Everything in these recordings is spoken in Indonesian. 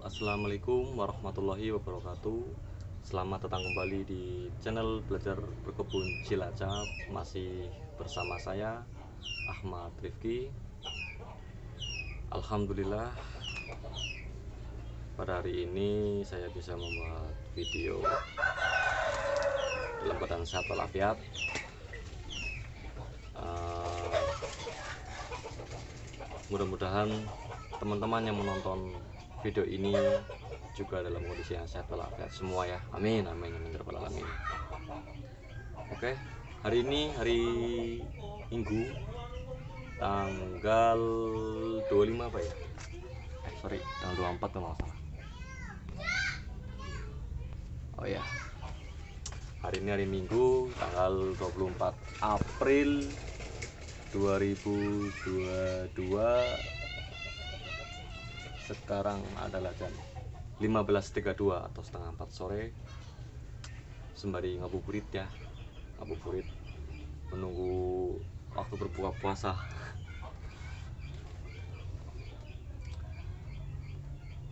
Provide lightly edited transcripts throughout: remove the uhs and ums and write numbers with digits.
Assalamualaikum warahmatullahi wabarakatuh. Selamat datang kembali di channel Belajar Berkebun Cilacap. Masih bersama saya Ahmad Rifki. Alhamdulillah, pada hari ini saya bisa membuat video dalam keadaan sehat walafiat. Mudah-mudahan teman-teman yang menonton video ini juga dalam kondisi yang sehat walafiat semua ya. Amin amin amin ya rabbal alamin. Oke, hari ini hari Minggu tanggal 25 apa ya? Tanggal 24 kalau nggak salah. Oh ya. Hari ini hari Minggu tanggal 24 April 2022. Sekarang adalah jam 15.32 atau setengah 4 sore, sembari ngabuburit ya, ngabuburit menunggu waktu berbuka puasa.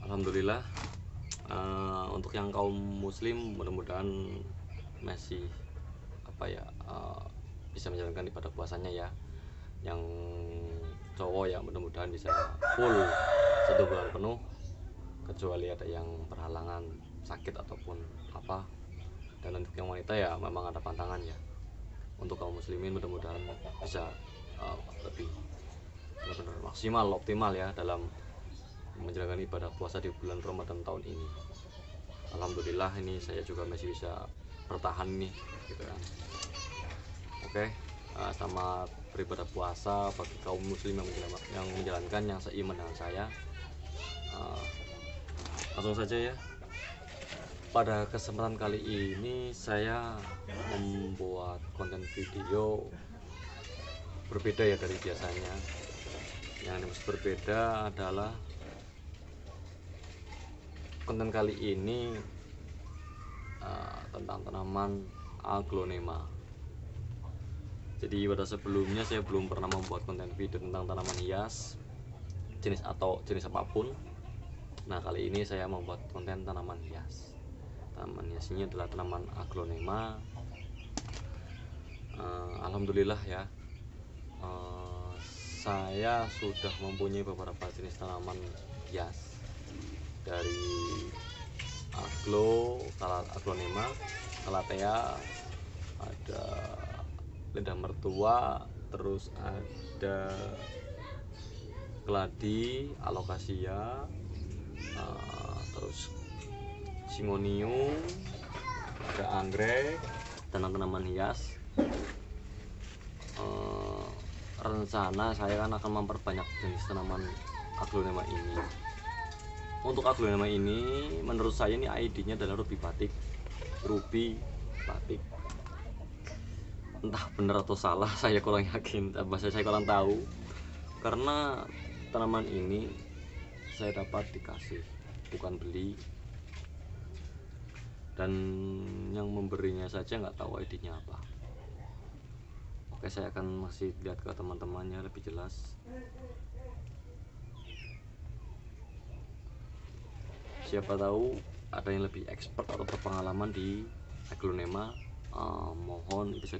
Alhamdulillah, untuk yang kaum muslim mudah-mudahan masih bisa menjalankan ibadah puasanya ya. Yang cowok ya mudah-mudahan bisa full 1 bulan penuh, kecuali ada yang berhalangan sakit ataupun apa. Dan untuk yang wanita ya memang ada pantangan ya. Untuk kaum muslimin mudah-mudahan bisa lebih benar-benar maksimal, optimal ya dalam menjalankan ibadah puasa di bulan Ramadan tahun ini. Alhamdulillah, ini saya juga masih bisa bertahan nih gitu kan. Oke, selamat beribadah puasa bagi kaum muslim yang menjalankan, yang seiman dengan saya. Langsung saja ya. Pada kesempatan kali ini saya membuat konten video berbeda ya dari biasanya. Yang berbeda adalah konten kali ini tentang tanaman aglonema. Jadi pada sebelumnya saya belum pernah membuat konten video tentang tanaman hias jenis apapun. Nah, kali ini saya membuat konten tanaman hias. Tanaman hias ini adalah tanaman aglonema. Alhamdulillah ya, saya sudah mempunyai beberapa jenis tanaman hias dari aglonema, calathea, ada lidah mertua, terus ada gladi, alocasia, terus simonium, ada anggrek, tanaman hias. Rencana saya kan akan memperbanyak jenis tanaman aglonema ini. Untuk aglonema ini menurut saya ini ID-nya adalah ruby batik. Entah benar atau salah, saya kurang yakin, saya kurang tahu, karena tanaman ini saya dapat dikasih, bukan beli, dan yang memberinya saja nggak tahu ID-nya apa. Oke, saya akan masih lihat ke teman-temannya lebih jelas. Siapa tahu ada yang lebih expert atau berpengalaman di aglonema, mohon bisa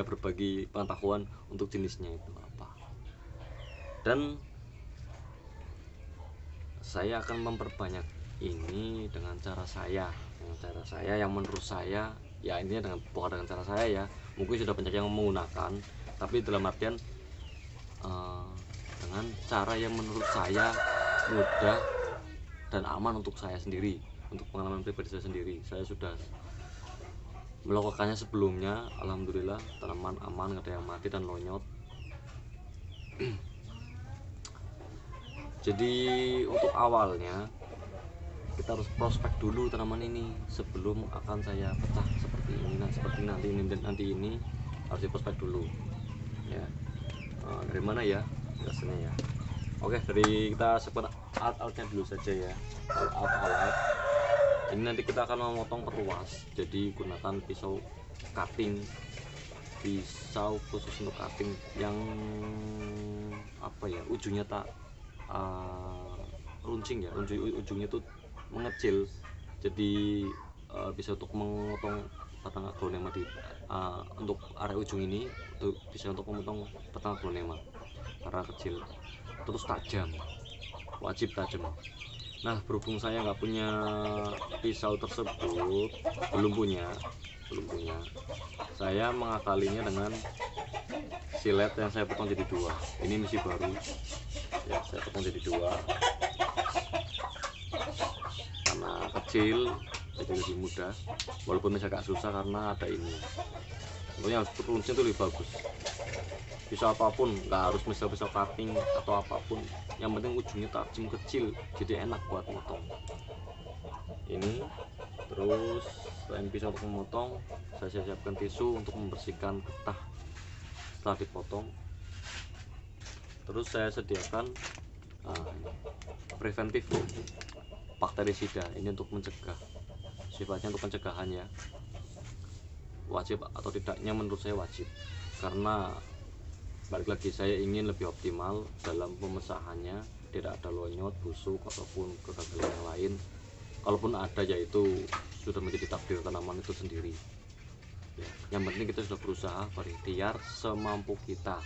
berbagi pengetahuan untuk jenisnya itu apa. Dan saya akan memperbanyak ini dengan cara saya yang menurut saya ya, intinya bukan dengan cara saya ya, mungkin sudah banyak yang menggunakan, tapi dalam artian dengan cara yang menurut saya mudah dan aman untuk saya sendiri, untuk pengalaman pribadi saya sendiri. Saya sudah melakukannya sebelumnya, alhamdulillah tanaman aman, nggak ada yang mati dan lonyot. Jadi untuk awalnya kita harus prospek dulu tanaman ini sebelum akan saya pecah seperti ini. Nah, seperti nanti ini harus diprospek dulu ya. Dari mana ya biasanya ya? Oke, dari kita seperti alat-alatnya dulu saja ya. Alat ini nanti kita akan memotong perluas, jadi gunakan pisau khusus untuk cutting yang ujungnya tak runcing ya, ujungnya tuh mengecil, jadi bisa untuk memotong batang aglonema untuk area ujung ini tuh bisa untuk memotong batang aglonema karena kecil, terus tajam, wajib tajam. Nah, berhubung saya nggak punya pisau tersebut, belum punya, saya mengakalinya dengan silet yang saya potong jadi dua. Ini misi baru ya, saya potong jadi dua karena kecil jadi lebih mudah, walaupun masih agak susah karena ada ini. Tentunya runcing itu lebih bagus. Pisau apapun, nggak harus pisau cutting atau apapun, yang penting ujungnya tajam kecil, jadi enak buat motong. Ini terus selain pisau untuk memotong, saya siapkan tisu untuk membersihkan getah setelah dipotong. Terus saya sediakan preventif bakterisida, ini untuk mencegah, sifatnya untuk pencegahan ya. Wajib atau tidaknya menurut saya wajib, karena balik lagi saya ingin lebih optimal dalam pemesahannya, tidak ada lonyot, busuk ataupun kegagalan yang lain. Kalaupun ada, yaitu sudah menjadi takdir tanaman itu sendiri ya. Yang penting kita sudah berusaha berikhtiar semampu kita.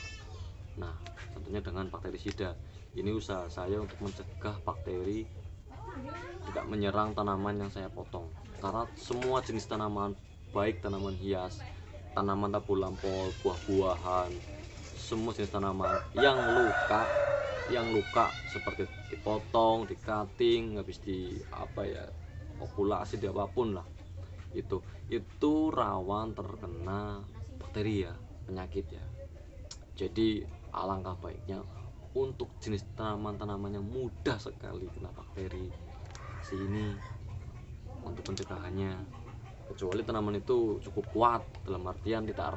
Nah, tentunya dengan bakterisida ini usaha saya untuk mencegah bakteri tidak menyerang tanaman yang saya potong, karena semua jenis tanaman, baik tanaman hias, tanaman tabu lampol, buah-buahan, semua jenis tanaman yang luka seperti dipotong, di cutting, habis di populasi, di apapun lah, itu rawan terkena bakteri ya, penyakit ya. Jadi alangkah baiknya untuk jenis tanaman-tanaman yang mudah sekali kena bakteri ini untuk pencegahannya, kecuali tanaman itu cukup kuat dalam artian tidak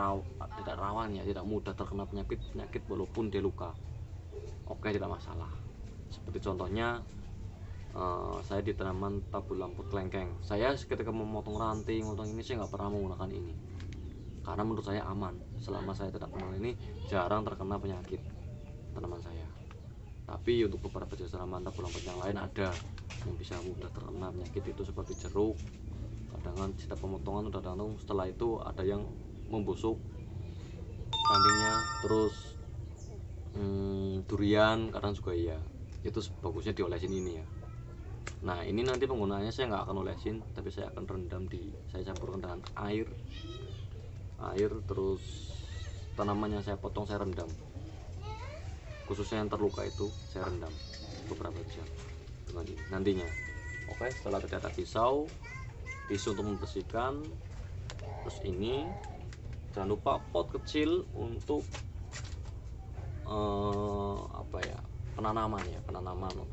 rawan ya, tidak mudah terkena penyakit walaupun dia luka, oke, tidak masalah. Seperti contohnya saya di tanaman tabu lamput kelengkeng, saya ketika memotong ranting, ini saya nggak pernah menggunakan ini karena menurut saya aman. Selama saya tidak kenal ini, jarang terkena penyakit tanaman saya. Tapi untuk beberapa jenis tanaman tabu lamput yang lain ada yang bisa mudah terkena penyakit, itu seperti jeruk. Kadang setiap pemotongan udah datang, setelah itu ada yang membusuk rantingnya. Terus durian kadang juga iya, itu bagusnya diolesin ini ya. Nah, ini nanti penggunaannya saya nggak akan olesin, tapi saya akan rendam, saya campurkan dengan air, terus tanaman yang saya potong saya rendam, khususnya yang terluka itu saya rendam beberapa jam dengan ini nantinya. Oke, setelah ternyata pisau, tisu untuk membersihkan, terus ini jangan lupa pot kecil untuk penanaman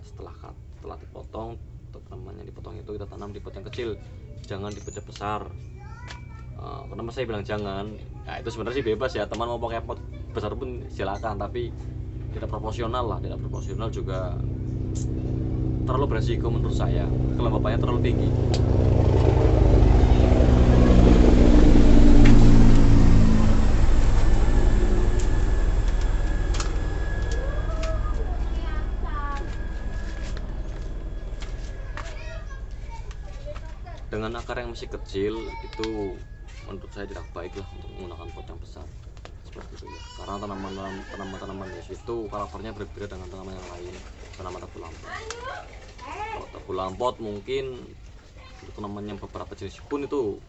setelah dipotong. Untuk tanaman yang dipotong itu kita tanam di pot yang kecil, jangan di pot yang besar. Kenapa saya bilang jangan? Nah, itu sebenarnya sih bebas ya, teman mau pakai pot besar pun silakan, tapi tidak proporsional juga terlalu beresiko menurut saya, kelembabannya terlalu tinggi. Dengan akar yang masih kecil itu menurut saya tidak baik lah untuk menggunakan pot yang besar seperti itu ya, karena tanaman hias itu karakternya berbeda dengan tanaman yang lain. Tanaman tabu lampot, kalau tabu lampot mungkin untuk tanaman yang beberapa jenis pun itu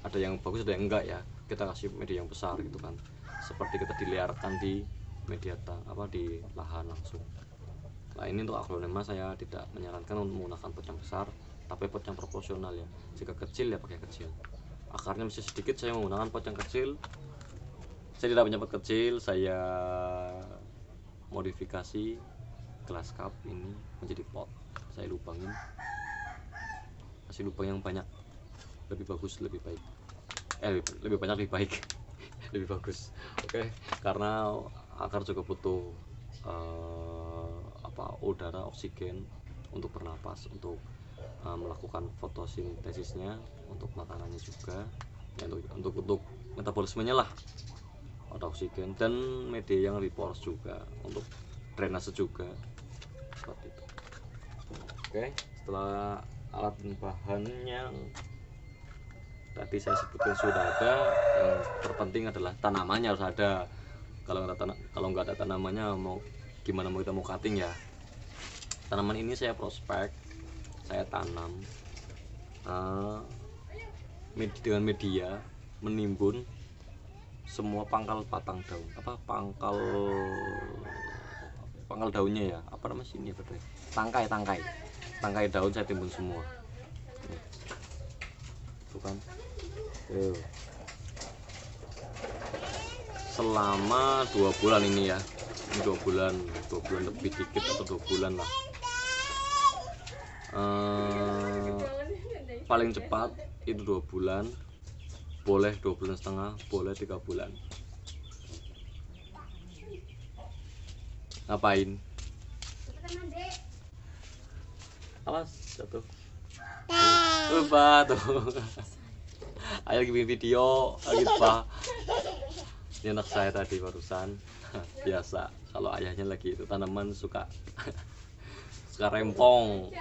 ada yang bagus ada yang enggak ya, kita kasih media yang besar gitu kan, seperti kita diliarkan di media di lahan langsung. Nah, ini untuk aglonema saya tidak menyarankan untuk menggunakan pot yang besar, tapi pot yang proporsional ya. Jika kecil ya pakai kecil, akarnya masih sedikit, saya menggunakan pot yang kecil. Saya tidak punya pot kecil, saya modifikasi glass cup ini menjadi pot, saya lubangin, kasih lubang yang banyak, lebih bagus, lebih baik, lebih banyak lebih baik lebih bagus. Oke, karena akar juga butuh udara, oksigen untuk bernapas, untuk melakukan fotosintesisnya, untuk makanannya juga ya, untuk metabolismenya lah, ada oksigen dan media yang lebih poros juga untuk drainase juga. seperti itu. Oke, setelah alat dan bahannya tadi saya sebutkan sudah ada, yang terpenting adalah tanamannya harus ada. Kalau nggak ada tanamannya, mau gimana mau kita mau cutting ya. Tanaman ini saya prospek, saya tanam dengan media menimbun semua pangkal batang daun, pangkal daunnya ya, apa namanya sini ya, tangkai daun saya timbun semua. Tuh kan. Selama 2 bulan ini ya, ini 2 bulan lebih dikit atau 2 bulan lah. Paling cepat itu 2 bulan, boleh 2 bulan setengah, boleh 3 bulan. Ngapain? Awas jatuh. Lupa tuh. Ayo bikin video lagi Pak. Ini anak saya tadi barusan. Biasa kalau ayahnya lagi itu tanaman suka rempong.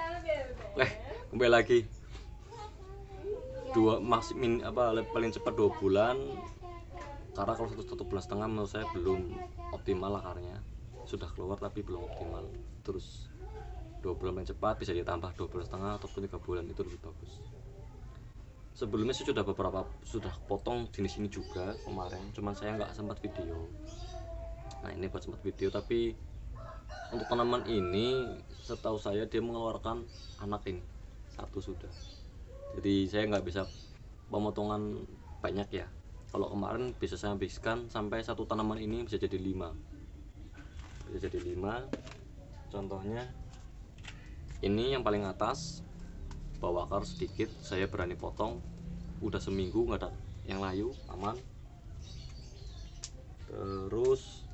Kembali lagi. Paling cepat 2 bulan. Karena kalau 1 bulan setengah menurut saya belum optimal akarnya. Sudah keluar tapi belum optimal. Terus 2 bulan paling cepat, bisa ditambah 2 bulan setengah ataupun 3 bulan, itu lebih bagus. Sebelumnya saya sudah potong jenis ini juga kemarin, cuman saya nggak sempat video. Nah ini buat sempat video, tapi untuk tanaman ini setahu saya dia mengeluarkan anak ini satu sudah. Jadi saya nggak bisa pemotongan banyak ya. Kalau kemarin bisa saya habiskan sampai satu tanaman ini bisa jadi 5. Bisa jadi 5. Contohnya ini yang paling atas, bawa akar sedikit, saya berani potong, udah seminggu nggak ada yang layu, aman. Terus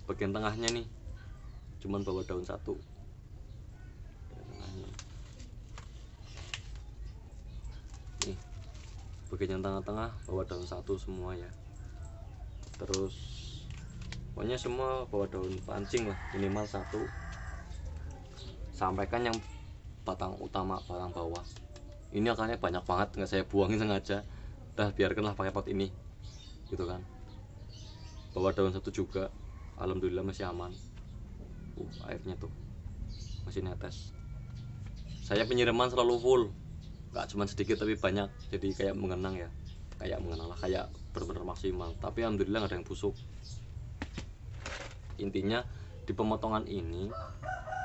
bagian tengahnya nih cuman bawa daun 1. Nih bagian yang tengah-tengah bawa daun 1 semua ya. Terus pokoknya semua bawa daun pancing lah, minimal 1. Sampaikan yang batang utama, batang bawah ini akarnya banyak banget, nggak saya buangin sengaja, udah biarkanlah pakai pot ini gitu kan. Bawa daun 1 juga, alhamdulillah masih aman. Airnya tuh masih netes. Saya penyiraman selalu full, nggak cuma sedikit tapi banyak, jadi kayak mengenang ya, kayak benar-benar maksimal. Tapi alhamdulillah nggak ada yang busuk. Intinya di pemotongan ini,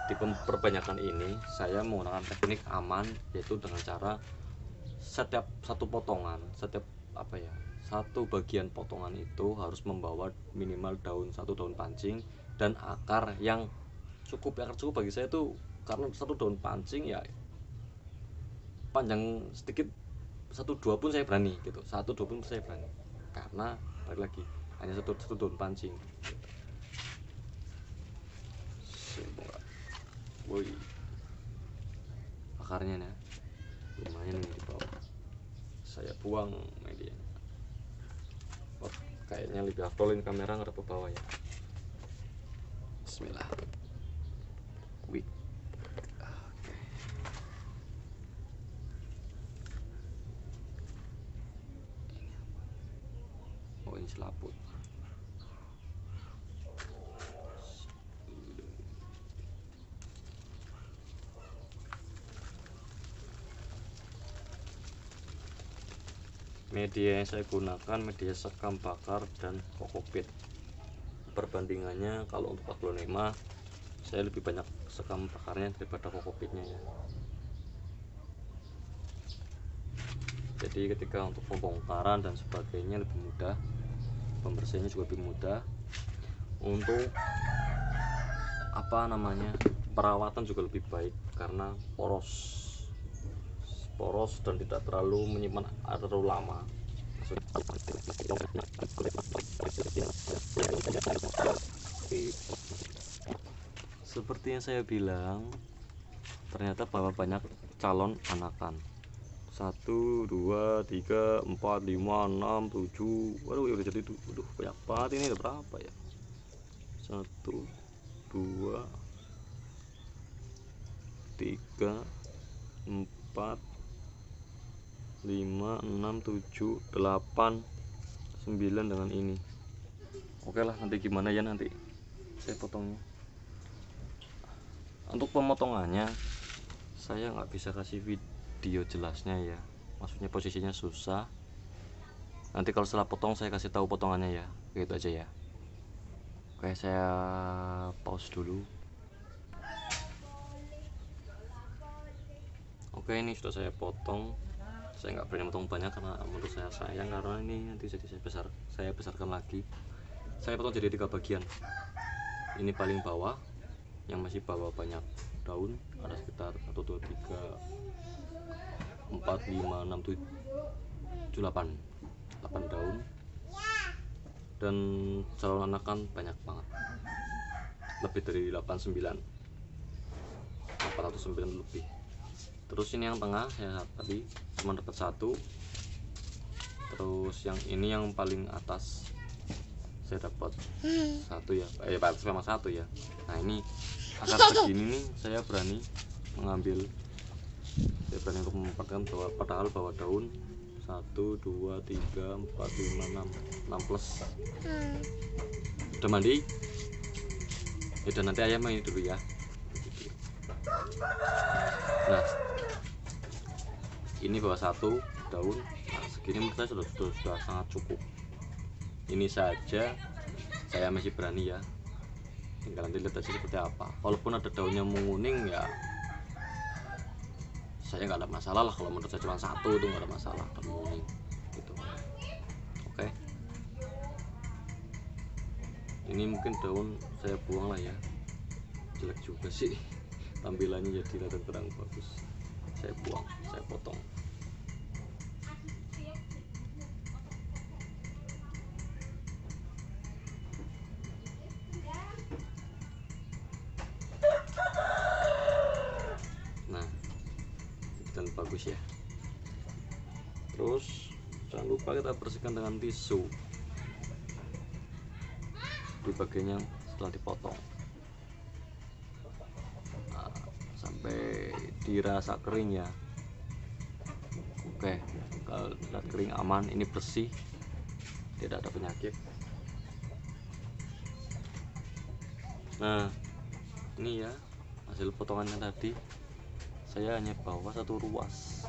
di perbanyakan ini, saya menggunakan teknik aman, yaitu dengan cara setiap satu bagian potongan itu harus membawa minimal satu daun pancing dan akar yang cukup. Akar cukup bagi saya tuh karena 1 daun pancing ya panjang sedikit, 1-2 pun saya berani gitu, 1-2 pun saya berani, karena balik lagi hanya satu daun pancing gitu. Woi, akarnya nih lumayan nih di bawah. Saya buang medianya. Oh, kayaknya lebih afdol ini kamera ngadep ke bawah ya. Bismillah. Wih. Oke. Oh ini selaput. Media yang saya gunakan media sekam bakar dan kokopit. Perbandingannya kalau untuk aglonema saya lebih banyak sekam bakarnya daripada kokopitnya ya. Jadi ketika untuk pembongkaran dan sebagainya lebih mudah, pembersihannya juga lebih mudah. Untuk perawatan juga lebih baik karena poros dan tidak terlalu menyimpan air terlalu lama. Seperti yang saya bilang, ternyata bahwa banyak calon anakan. 1, 2, 3, 4, 5, 6, 7. Waduh udah jadi tuh. Waduh banyak banget ini, ada berapa ya? 1, 2, 3 4 5 6 7 8 9 dengan ini. Oke lah, nanti gimana ya nanti saya potongnya. Untuk pemotongannya saya nggak bisa kasih video jelasnya ya, maksudnya posisinya susah. Nanti kalau setelah potong saya kasih tahu potongannya ya, gitu aja ya. Oke, saya pause dulu. Oke, ini sudah saya potong. Saya nggak berani potong banyak karena menurut saya sayang, karena ini nanti jadi saya besarkan lagi. Saya potong jadi 3 bagian. Ini paling bawah yang masih bawa banyak daun, ada sekitar 1 2 3 4 5 6 7 8 daun, dan calon anakan banyak banget, lebih dari 809 lebih. Terus ini yang tengah ya tadi cuma dapat 1. Terus yang ini yang paling atas saya dapat 1 ya, memang 1 ya. Nah ini akar begini nih saya berani mengambil, saya berani untuk memanfaatkan bahwa padahal bawa daun 1 2 3 4 5 6 plus. Udah mandi ya, dan nanti ayam ini dulu ya. Nah ini bawa 1 daun. Nah segini menurut saya sudah sangat cukup. Ini saja saya masih berani ya, tinggal nanti lihat aja seperti apa. Walaupun ada daunnya menguning ya saya nggak ada masalah lah. Kalau menurut saya cuma 1 itu nggak ada masalah, daun menguning gitu. Oke, ini mungkin daun saya buang lah ya, jelek juga sih tampilannya, jadi rada kurang bagus. Saya buang, saya potong. Nah dan bagus ya. Terus jangan lupa kita bersihkan dengan tisu di bagian yang setelah dipotong. Nah, sampai dirasa kering ya. Oke, kalau lihat kering aman, ini bersih, tidak ada penyakit. Nah ini ya hasil potongannya tadi. Saya hanya bawa 1 ruas.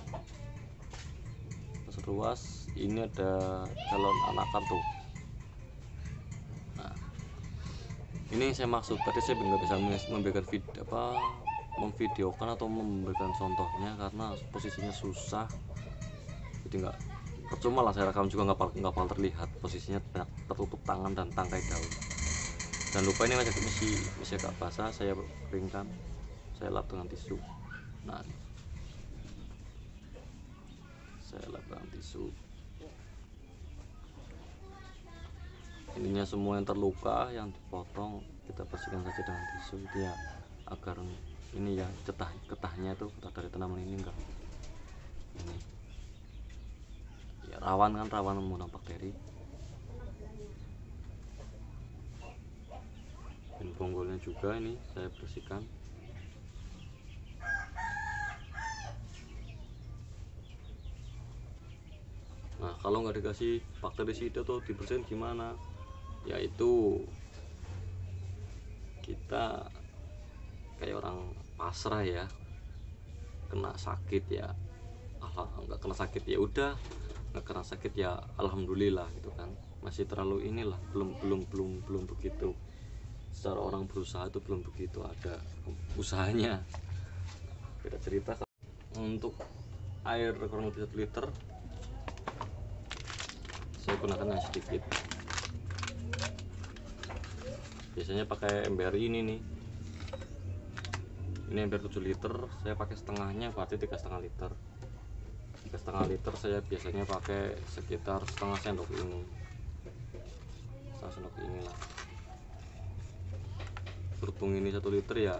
Ini ada calon anakan tuh. Nah ini saya maksud tadi saya nggak bisa memberikan memvideokan atau memberikan contohnya karena posisinya susah, jadi nggak percuma lah saya rekam juga, nggak bakal terlihat posisinya tertutup tangan dan tangkai daun. Jangan lupa ini masih agak basah, saya keringkan, saya lap dengan tisu. Nah saya lap dengan tisu. Ininya semua yang terluka, yang dipotong kita bersihkan saja dengan tisu ya, agar ini ya getahnya itu, getah dari tanaman ini enggak ini ya, rawan menggunakan bakteri. Dan bonggolnya juga ini saya bersihkan. Nah kalau nggak dikasih bakterisida atau dibersihin gimana, yaitu kita kayak orang pasrah ya, kena sakit ya nggak kena sakit ya udah, nggak kena sakit ya alhamdulillah gitu kan. Masih terlalu inilah, belum begitu. Secara orang berusaha itu belum begitu ada usahanya. Beda cerita. Untuk air kurang lebih 1 liter saya gunakan yang sedikit, biasanya pakai ember ini nih. Ini ember 7 liter, saya pakai setengahnya, berarti 3,5 liter. 3,5 liter saya biasanya pakai sekitar setengah sendok ini, lah. Berhubung ini 1 liter ya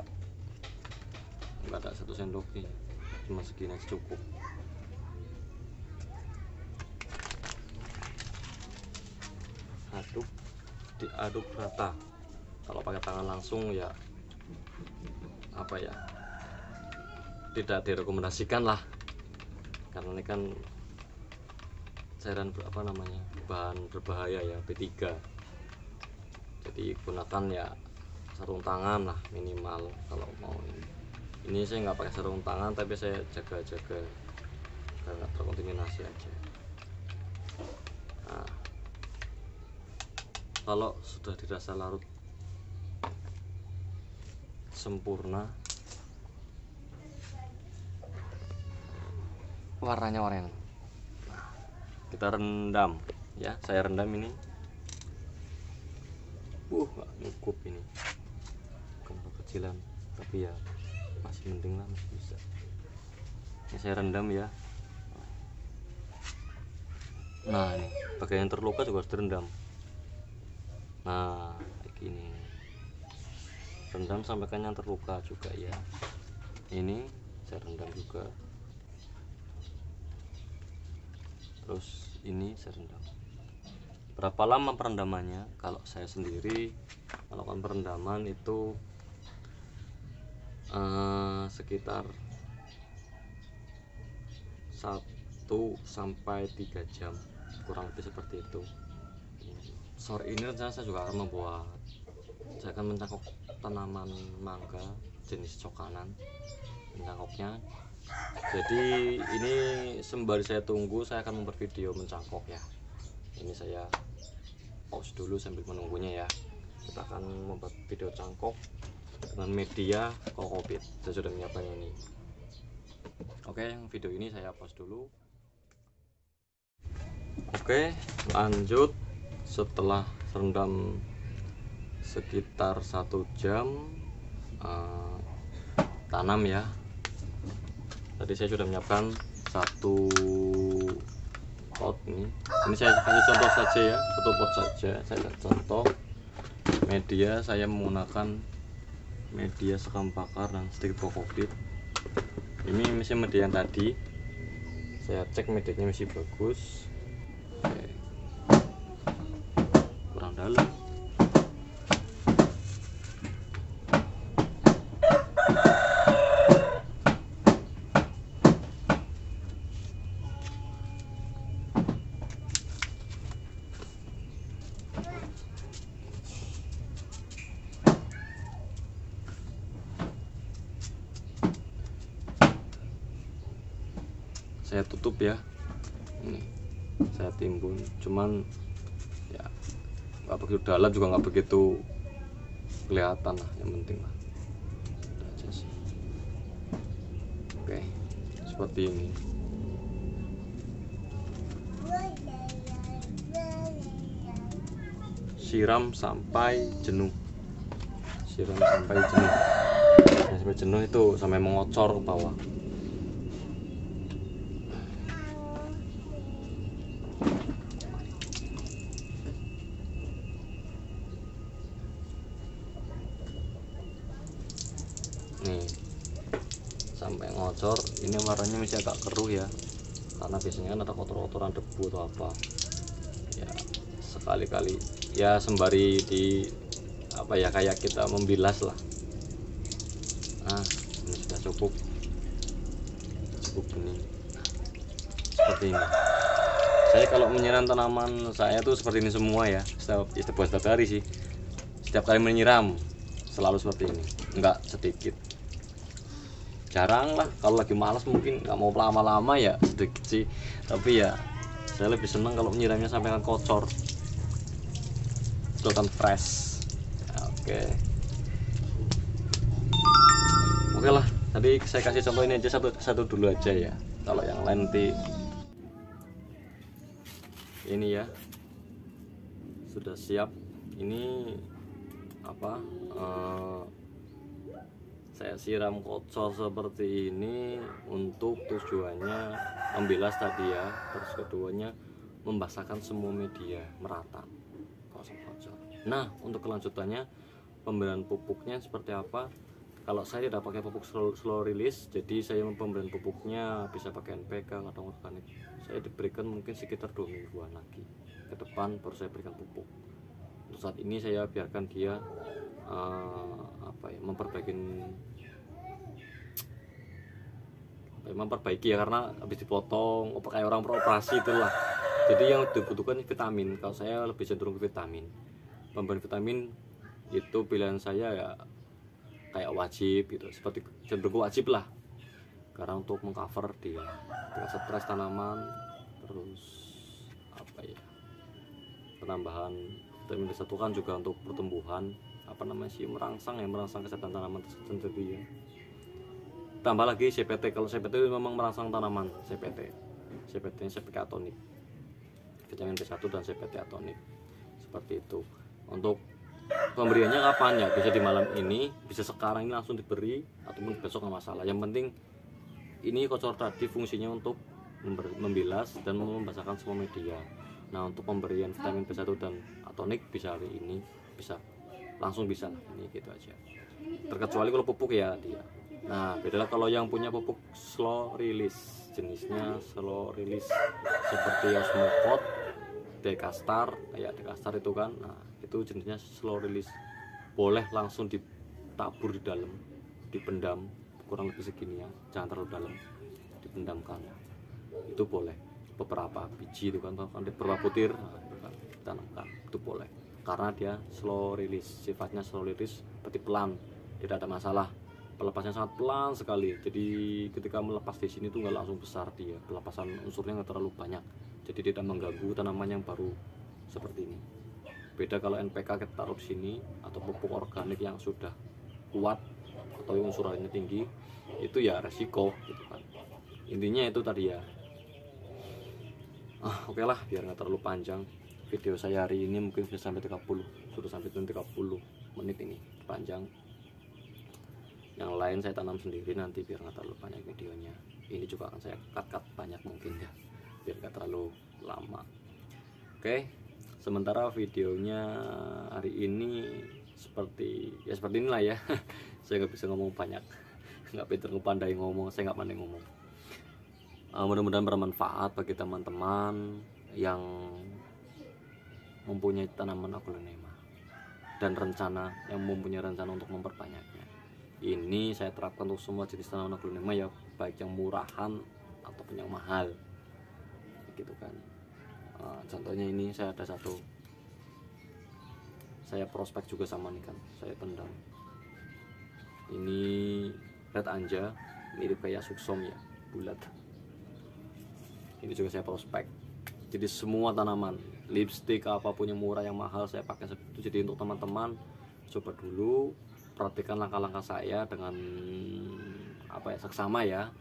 nggak ada 1 sendok nih, cuma segini aja cukup. Diaduk rata. Kalau pakai tangan langsung ya tidak direkomendasikan lah, karena ini kan cairan bahan berbahaya ya, B3. Jadi gunakan ya sarung tangan lah minimal kalau mau ini saya nggak pakai sarung tangan, tapi saya jaga-jaga karena terkontaminasi aja. Nah, kalau sudah dirasa larut sempurna, warnanya oranye, nah, kita rendam ya. Saya rendam ini, nggak cukup ini, bukan kekecilan, tapi ya masih mending lah, masih bisa. Ini saya rendam ya. Nah, ini bagian yang terluka juga harus direndam. Nah, kayak gini, rendam sampai kan yang terluka juga ya. Ini saya rendam juga, terus ini saya rendam. Berapa lama perendamannya? Kalau saya sendiri melakukan perendaman itu sekitar 1 sampai 3 jam, kurang lebih seperti itu. Sore ini rencana saya juga akan saya akan mencangkok tanaman mangga jenis cokanan, mencangkoknya. Jadi ini sembari saya tunggu, saya akan membuat video mencangkok ya. Ini saya pause dulu sambil menunggunya ya. Kita akan membuat video cangkok dengan media kokopit. Saya sudah menyiapkan ini. Oke, yang video ini saya pause dulu. Oke, lanjut. Setelah rendam sekitar 1 jam, tanam ya. Tadi saya sudah menyiapkan 1 pot ini. Ini saya kasih contoh saja ya, 1 pot saja. Saya kasih contoh media. Saya menggunakan media sekam bakar dan sedikit kokopit. Ini masih media yang tadi. Saya cek medianya masih bagus. Oke. Kurang dalam. Saya tutup ya. Ini saya timbun, cuman ya nggak begitu dalam juga nggak begitu kelihatan lah, yang penting lah. Udah aja sih. Oke, seperti ini. Siram sampai jenuh. Siram sampai jenuh. Nah, sampai jenuh itu sampai mengocor ke bawah. Nih, sampai ngocor. Ini warnanya masih agak keruh ya, karena biasanya kan ada kotor-kotoran debu atau apa ya. Sekali-kali ya, sembari di kayak kita membilas lah. Nah, ini sudah cukup bening. Seperti ini. Saya kalau menyiram tanaman saya tuh seperti ini semua ya. Setiap hari sih, setiap kali menyiram selalu seperti ini, enggak sedikit. Jarang lah, kalau lagi malas mungkin nggak mau lama-lama ya sedikit sih, tapi ya saya lebih senang kalau menyiramnya sampai kan kocor, kelihatan fresh. Oke lah, tadi saya kasih contoh ini aja satu dulu aja ya. Kalau yang lain nanti ini ya sudah siap. Ini saya siram kocor seperti ini untuk tujuannya membilas tadi ya, terus keduanya membasahkan semua media merata kocor. Nah, untuk kelanjutannya pemberian pupuknya seperti apa? Kalau saya tidak pakai pupuk slow release, jadi saya pemberian pupuknya bisa pakai NPK atau organik. Saya diberikan mungkin sekitar 2 mingguan lagi ke depan baru saya berikan pupuk. Untuk saat ini saya biarkan dia memperbaiki memperbaiki ya, karena habis dipotong kayak orang beroperasi itulah. Jadi yang dibutuhkan vitamin. Kalau saya lebih cenderung ke vitamin. Pemberian vitamin itu pilihan saya ya kayak wajib gitu, seperti cenderung wajib lah, karena untuk mengcover dia tingkat stres tanaman, terus apa ya, penambahan vitamin B1 kan juga untuk pertumbuhan merangsang kesehatan tanaman tersebut ya. Tambah lagi CPT. Kalau CPT itu memang merangsang tanaman. CPT nya CPT atonik, vitamin B1 dan CPT atonik, seperti itu. Untuk pemberiannya kapan ya, bisa di malam ini, bisa sekarang ini langsung diberi, ataupun besok nggak masalah. Yang penting ini kocor tadi fungsinya untuk membilas dan membasahkan semua media. Nah, untuk pemberian vitamin B1 dan atonik bisa hari ini, bisa langsung bisa lah, ini gitu aja. Terkecuali kalau pupuk ya dia. Nah, bedalah kalau yang punya pupuk slow release, jenisnya slow release seperti Osmocote, Dekastar, kayak Dekastar itu kan. Nah, itu jenisnya slow release. Boleh langsung ditabur di dalam, dipendam kurang lebih segini ya, jangan terlalu dalam, dipendamkan. Itu boleh beberapa biji itu kan, beberapa butir, nah, itu kan ditanamkan, itu boleh. Karena dia slow release, sifatnya slow release, berarti pelan, tidak ada masalah. Pelepasnya sangat pelan sekali. Jadi ketika melepas di sini tuh nggak langsung besar dia, pelepasan unsurnya nggak terlalu banyak. Jadi tidak mengganggu tanaman yang baru seperti ini. Beda kalau NPK kita taruh di sini, atau pupuk organik yang sudah kuat atau yang unsurannya tinggi, itu ya resiko gitu kan. Intinya itu tadi ya. Oke lah, biar nggak terlalu panjang video saya hari ini, mungkin sudah sampai 30 menit ini panjang. Yang lain saya tanam sendiri nanti biar nggak terlalu banyak videonya. Ini juga akan saya cut banyak mungkin ya, biar nggak terlalu lama. Oke, sementara videonya hari ini seperti inilah ya. Saya nggak bisa ngomong banyak, nggak pinter pandai ngomong, saya nggak pandai ngomong. Mudah-mudahan bermanfaat bagi teman-teman yang mempunyai tanaman aglaonema dan mempunyai rencana untuk memperbanyaknya. Ini saya terapkan untuk semua jenis tanaman aglaonema ya, baik yang murahan ataupun yang mahal gitu kan. Contohnya ini saya ada satu, saya prospek juga sama nih kan, saya pendam. Ini red anja, mirip kayak suksom ya, bulat. Ini juga saya prospek. Jadi semua tanaman, lipstick apapun yang murah yang mahal saya pakai itu. Jadi untuk teman-teman coba dulu perhatikan langkah-langkah saya dengan seksama ya,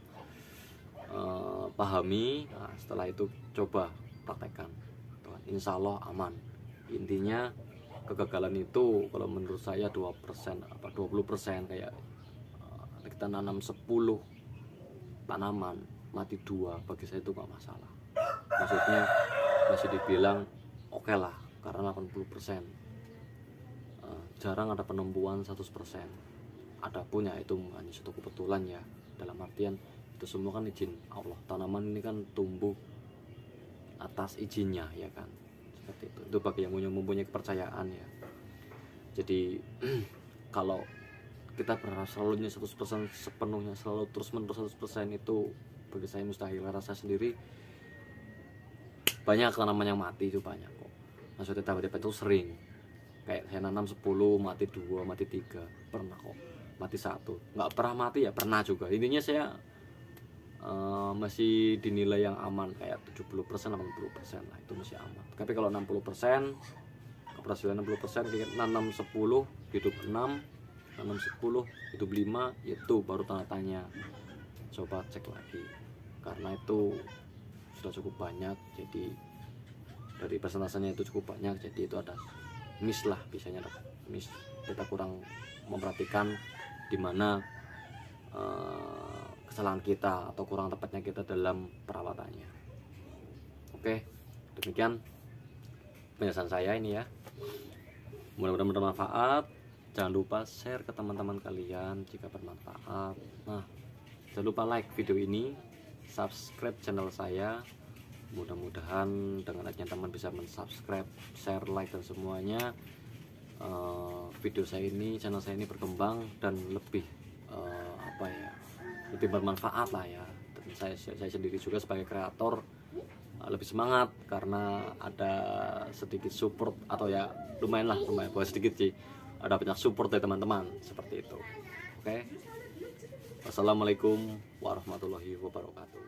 pahami. Nah, setelah itu coba praktekkan, insya Allah aman. Intinya kegagalan itu kalau menurut saya 2% 20%, kayak kita nanam 10 tanaman mati 2, bagi saya itu gak masalah. Maksudnya masih dibilang oke lah, karena 80% jarang ada penumbuhan 100%. Adapun ya itu hanya satu kebetulan ya, dalam artian itu semua kan izin Allah. Tanaman ini kan tumbuh atas izinnya ya kan, seperti itu. Itu bagi yang mempunyai kepercayaan ya. Jadi kalau kita berharap selalunya 100% sepenuhnya, selalu terus menerus 100%, itu bagi saya mustahil. Karena saya sendiri banyak tanaman yang mati, itu banyak kok. Maksudnya tiba-tiba itu sering, kayak saya nanam 10 mati 2, mati 3, pernah kok mati 1. Nggak pernah mati ya pernah juga. Intinya saya masih dinilai yang aman, kayak 70%, 80% lah, itu masih aman. Tapi kalau 60%, keberhasilan 60%, kayak nanam 10 hidup 6, nanam 10 hidup 5, itu baru tanda tanya. Coba cek lagi, karena itu sudah cukup banyak. Jadi dari persentasenya itu cukup banyak, jadi itu ada miss lah, biasanya ada miss. Kita kurang memperhatikan di mana kesalahan kita atau kurang tepatnya kita dalam perawatannya. Oke, demikian penjelasan saya ini ya. Mudah-mudahan bermanfaat. Jangan lupa share ke teman-teman kalian jika bermanfaat. Nah, jangan lupa like video ini, subscribe channel saya. Mudah-mudahan dengan adanya teman bisa mensubscribe, share, like dan semuanya, video saya ini, channel saya ini berkembang dan lebih lebih bermanfaat lah ya. saya sendiri juga sebagai kreator lebih semangat karena ada sedikit support, atau ya lumayan bukan sedikit sih, ada banyak support dari teman-teman seperti itu. Oke, wassalamualaikum warahmatullahi wabarakatuh.